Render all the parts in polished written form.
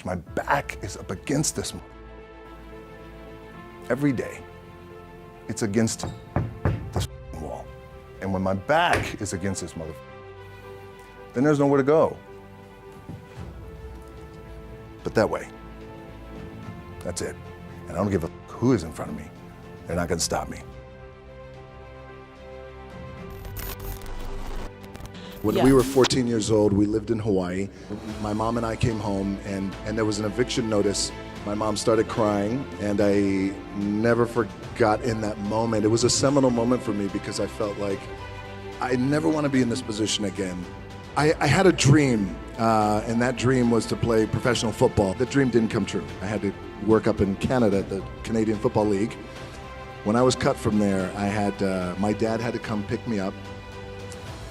My back is up against this. Every day, it's against this wall. And when my back is against this then there's nowhere to go. But that way, that's it. And I don't give a who is in front of me. They're not gonna stop me. When we were 14 years old, we lived in Hawaii. My mom and I came home, and there was an eviction notice. My mom started crying, and I never forgot in that moment. It was a seminal moment for me because I felt like I never want to be in this position again. I had a dream, and that dream was to play professional football. The dream didn't come true. I had to work up in Canada at the Canadian Football League. When I was cut from there, my dad had to come pick me up.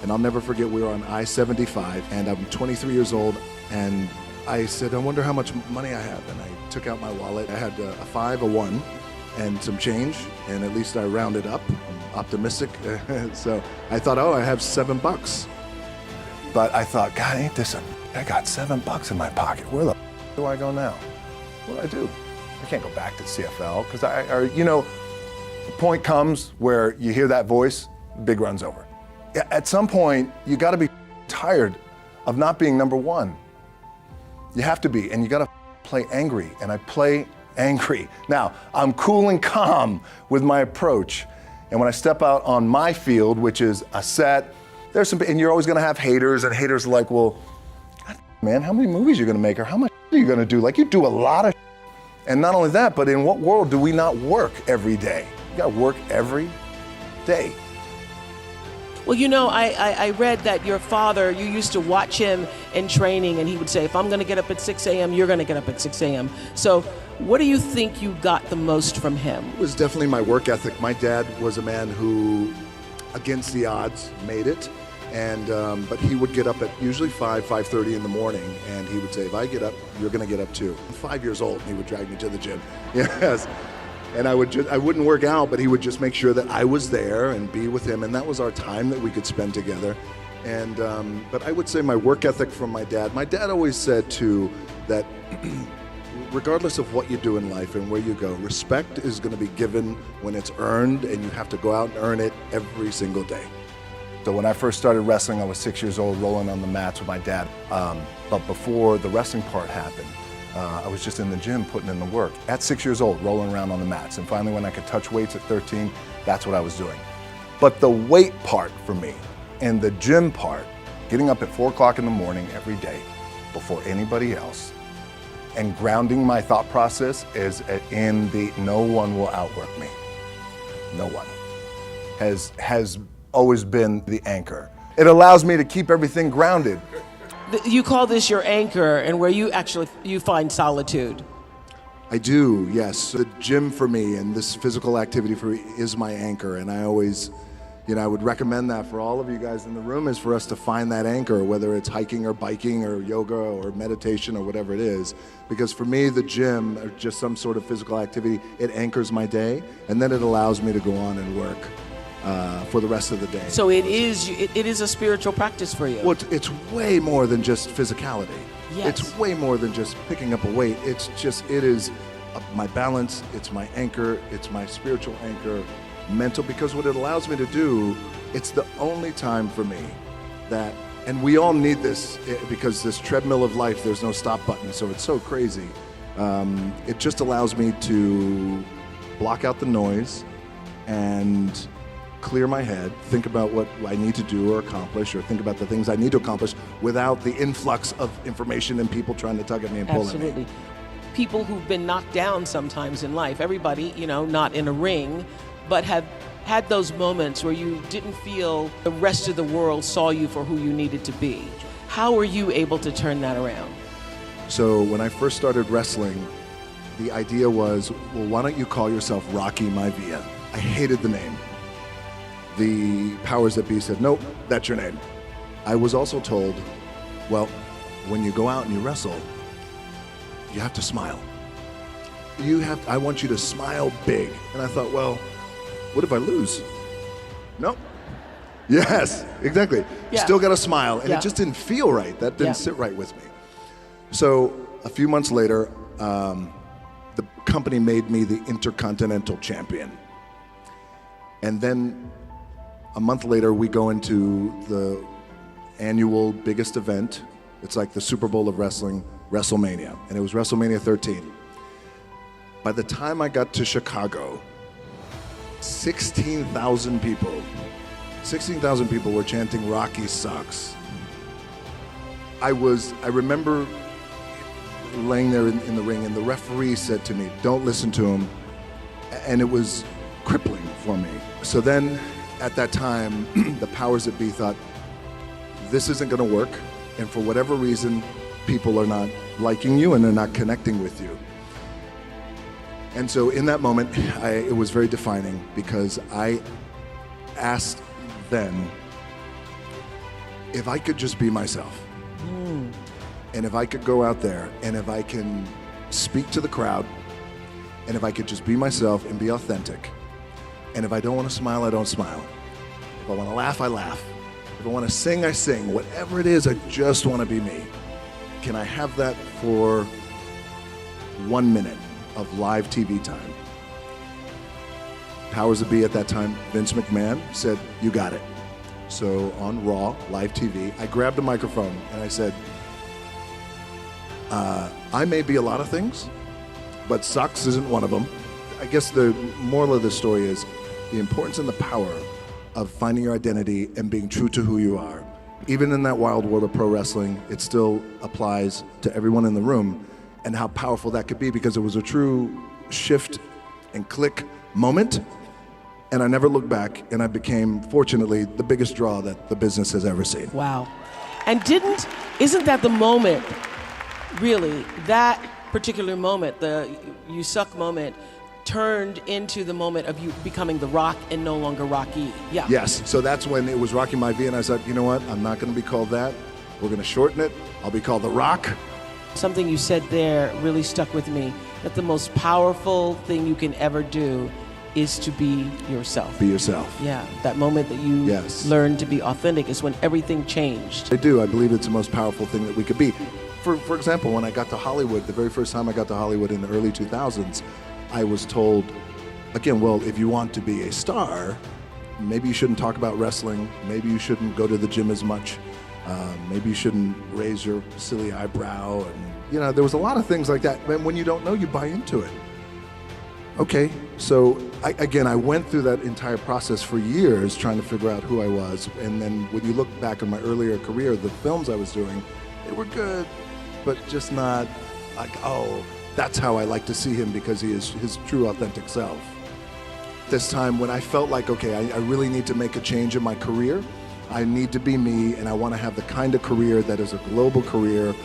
And I'll never forget, we were on I-75, and I'm 23 years old, and I said, I wonder how much money I have. And I took out my wallet. I had a 5, a 1, and some change, and at least I rounded up. I'm optimistic. So I thought, oh, I have $7. But I thought, God, ain't this I got $7 in my pocket. Where the do I go now? What do I do? I can't go back to CFL, because the point comes where you hear that voice, big run's over. At some point, you gotta be tired of not being number one. You have to be, and you gotta play angry, and I play angry. Now, I'm cool and calm with my approach, and when I step out on my field, which is a set, and you're always gonna have haters, and haters are like, well, God, man, how many movies are you gonna make, or how much are you gonna do? Like, you do a lot of and not only that, but in what world do we not work every day? You gotta work every day. Well, you know, I read that your father, you used to watch him in training, and he would say, if I'm going to get up at 6 a.m., you're going to get up at 6 a.m. So what do you think you got the most from him? It was definitely my work ethic. My dad was a man who, against the odds, made it. And but he would get up at usually 5:30 in the morning, and he would say, if I get up, you're going to get up too. I'm 5 years old, and he would drag me to the gym. Yes. And I wouldn't work out, but he would just make sure that I was there and be with him, and that was our time that we could spend together. And but I would say my work ethic from my dad. My dad always said too that regardless of what you do in life and where you go, respect is going to be given when it's earned, and you have to go out and earn it every single day. So when I first started wrestling, I was 6 years old, rolling on the mats with my dad. But before the wrestling part happened, I was just in the gym putting in the work. At 6 years old, rolling around on the mats. And finally, when I could touch weights at 13, that's what I was doing. But the weight part for me and the gym part, getting up at 4 o'clock in the morning every day before anybody else, and grounding my thought process is in the no one will outwork me. No one has always been the anchor. It allows me to keep everything grounded. You call this your anchor, and where you find solitude. I do, yes. The gym for me and this physical activity for me is my anchor, and I always, I would recommend that for all of you guys in the room, is for us to find that anchor, whether it's hiking or biking or yoga or meditation or whatever it is. Because for me, the gym, or just some sort of physical activity, it anchors my day, and then it allows me to go on and work for the rest of the day. So it is a spiritual practice for you. Well, it's way more than just physicality. Yes. It's way more than just picking up a weight. It is my balance, it's my anchor, it's my spiritual anchor, mental, because what it allows me to do, it's the only time for me that, and we all need this, because this treadmill of life, there's no stop button, so it's so crazy. It just allows me to block out the noise and clear my head, think about what I need to do or accomplish, or think about the things I need to accomplish without the influx of information and people trying to tug at me and pull at me. Absolutely. People who've been knocked down sometimes in life, everybody, not in a ring, but have had those moments where you didn't feel the rest of the world saw you for who you needed to be. How were you able to turn that around? So when I first started wrestling, the idea was, well, why don't you call yourself Rocky Maivia? I hated the name. The powers that be said, nope, that's your name. I was also told, well, when you go out and you wrestle, you have to smile. I want you to smile big. And I thought, well, what if I lose? Nope. Yes, exactly. Yeah. Still got to smile. And Yeah. it just didn't feel right. That didn't Yeah. sit right with me. So a few months later, the company made me the Intercontinental Champion. And then a month later, we go into the annual biggest event. It's like the Super Bowl of wrestling, WrestleMania. And it was WrestleMania 13. By the time I got to Chicago, 16,000 people were chanting "Rocky sucks." I remember laying there in the ring, and the referee said to me, "Don't listen to him," and it was crippling for me. So then, at that time, the powers that be thought, this isn't going to work, and for whatever reason, people are not liking you and they're not connecting with you. And so in that moment, it was very defining, because I asked then if I could just be myself. And if I could go out there and if I can speak to the crowd, and if I could just be myself and be authentic, and if I don't want to smile, I don't smile. If I want to laugh, I laugh. If I want to sing, I sing. Whatever it is, I just want to be me. Can I have that for 1 minute of live TV time? Powers that be at that time, Vince McMahon, said, "You got it." So on Raw, live TV, I grabbed a microphone and I said, I may be a lot of things, but sucks isn't one of them. I guess the moral of the story is the importance and the power of finding your identity and being true to who you are. Even in that wild world of pro wrestling, it still applies to everyone in the room, and how powerful that could be, because it was a true shift and click moment. And I never looked back, and I became, fortunately, the biggest draw that the business has ever seen. Wow. And isn't that the moment, really, that particular moment, the "you suck" moment, turned into the moment of you becoming The Rock and no longer Rocky? Yeah. Yes, so that's when it was Rocky Maivia, and I said, you know what, I'm not gonna be called that. We're gonna shorten it. I'll be called The Rock. Something you said there really stuck with me, that the most powerful thing you can ever do is to be yourself. Be yourself. Yeah, that moment that you learned to be authentic is when everything changed. I do. I believe it's the most powerful thing that we could be. For example, when I got to Hollywood, the very first time I got to Hollywood in the early 2000s, I was told, again, well, if you want to be a star, maybe you shouldn't talk about wrestling. Maybe you shouldn't go to the gym as much. Maybe you shouldn't raise your silly eyebrow. And, there was a lot of things like that. And when you don't know, you buy into it. Okay, so I went through that entire process for years trying to figure out who I was. And then when you look back on my earlier career, the films I was doing, they were good, but just not like, oh, that's how I like to see him, because he is his true authentic self. This time when I felt like, okay, I really need to make a change in my career. I need to be me, and I want to have the kind of career that is a global career.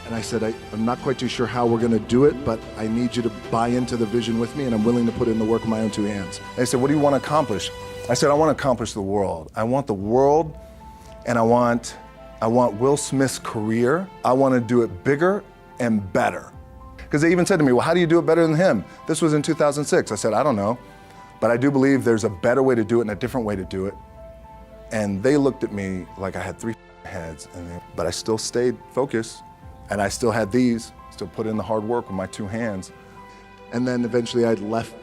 And I said, I'm not quite too sure how we're going to do it, but I need you to buy into the vision with me, and I'm willing to put in the work with my own two hands. They said, what do you want to accomplish? I said, I want to accomplish the world. I want the world, and I want Will Smith's career. I want to do it bigger and better. Because they even said to me, well, how do you do it better than him? This was in 2006. I said, I don't know, but I do believe there's a better way to do it and a different way to do it. And they looked at me like I had 3 heads, but I still stayed focused, and I still had still put in the hard work with my 2 hands. And then eventually I left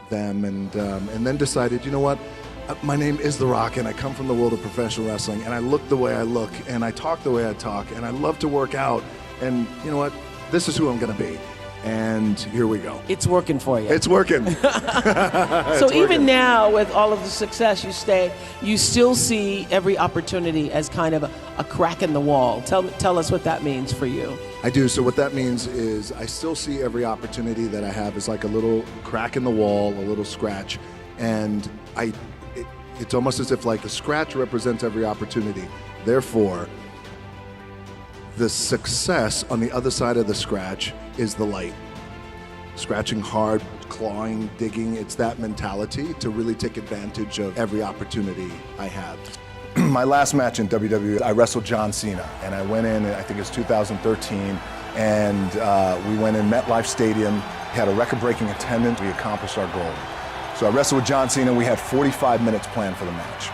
them and then decided, you know what? My name is The Rock, and I come from the world of professional wrestling, and I look the way I look, and I talk the way I talk, and I love to work out, and you know what? This is who I'm gonna be. And here we go. It's working for you. It's working. So even now, with all of the success you still see every opportunity as kind of a crack in the wall. Tell us what that means for you. I do. So what that means is I still see every opportunity that I have as like a little crack in the wall, a little scratch. And it's almost as if like a scratch represents every opportunity. Therefore, the success on the other side of the scratch is the light. Scratching hard, clawing, digging, it's that mentality to really take advantage of every opportunity I have. My last match in WWE, I wrestled John Cena, and I went in, I think it was 2013, and we went in MetLife Stadium, had a record-breaking attendance, we accomplished our goal. So I wrestled with John Cena, we had 45 minutes planned for the match.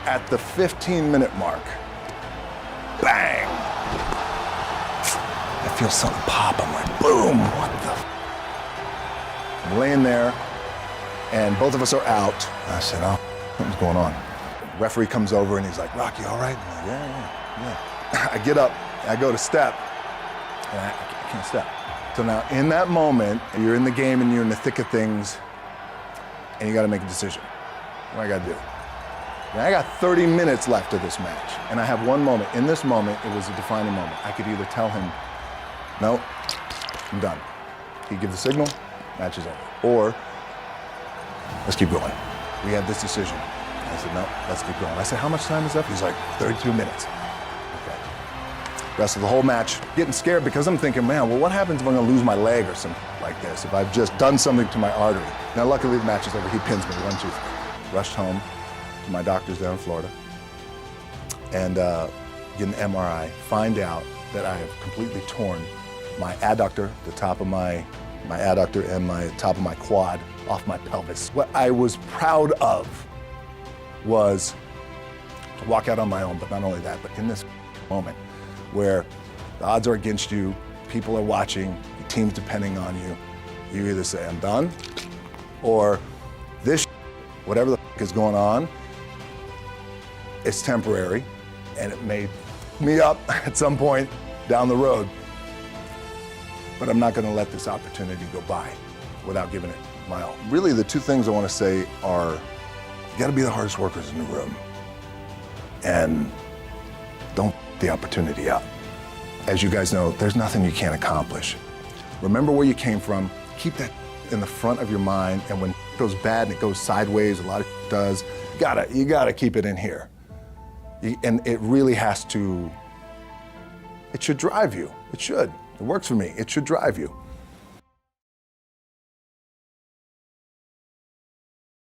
At the 15-minute mark, bang! I feel something pop. I'm like, boom, what the? I'm laying there, and both of us are out. I said, oh, something's going on. The referee comes over and he's like, Rocky, all right? I'm like, yeah. I get up, I go to step, and I can't step. So now in that moment, you're in the game and you're in the thick of things, and you gotta make a decision. What do I gotta do? And I got 30 minutes left of this match, and I have one moment. In this moment, it was a defining moment. I could either tell him, no, I'm done. He'd give the signal, match is over. Or, let's keep going. We had this decision. I said, no, let's keep going. I said, how much time is left? He's like, 32 minutes. Okay. Rest of the whole match, getting scared because I'm thinking, man, well, what happens if I'm gonna lose my leg or something like this, if I've just done something to my artery? Now, luckily, the match is over. He pins me, 1, 2, 3. Rushed home to my doctors down in Florida and get an MRI, find out that I have completely torn my adductor, the top of my adductor and my top of my quad off my pelvis. What I was proud of was to walk out on my own, but not only that, but in this moment where the odds are against you, people are watching, your team's depending on you, you either say, I'm done, or this whatever the is going on, it's temporary, and it may me up at some point down the road. But I'm not gonna let this opportunity go by without giving it my all. Really, the two things I wanna say are, you gotta be the hardest workers in the room, and don't the opportunity up. As you guys know, there's nothing you can't accomplish. Remember where you came from, keep that in the front of your mind, and when it goes bad and it goes sideways, a lot of does, you gotta keep it in here. And it really has to, it should drive you. It should. It works for me. It should drive you.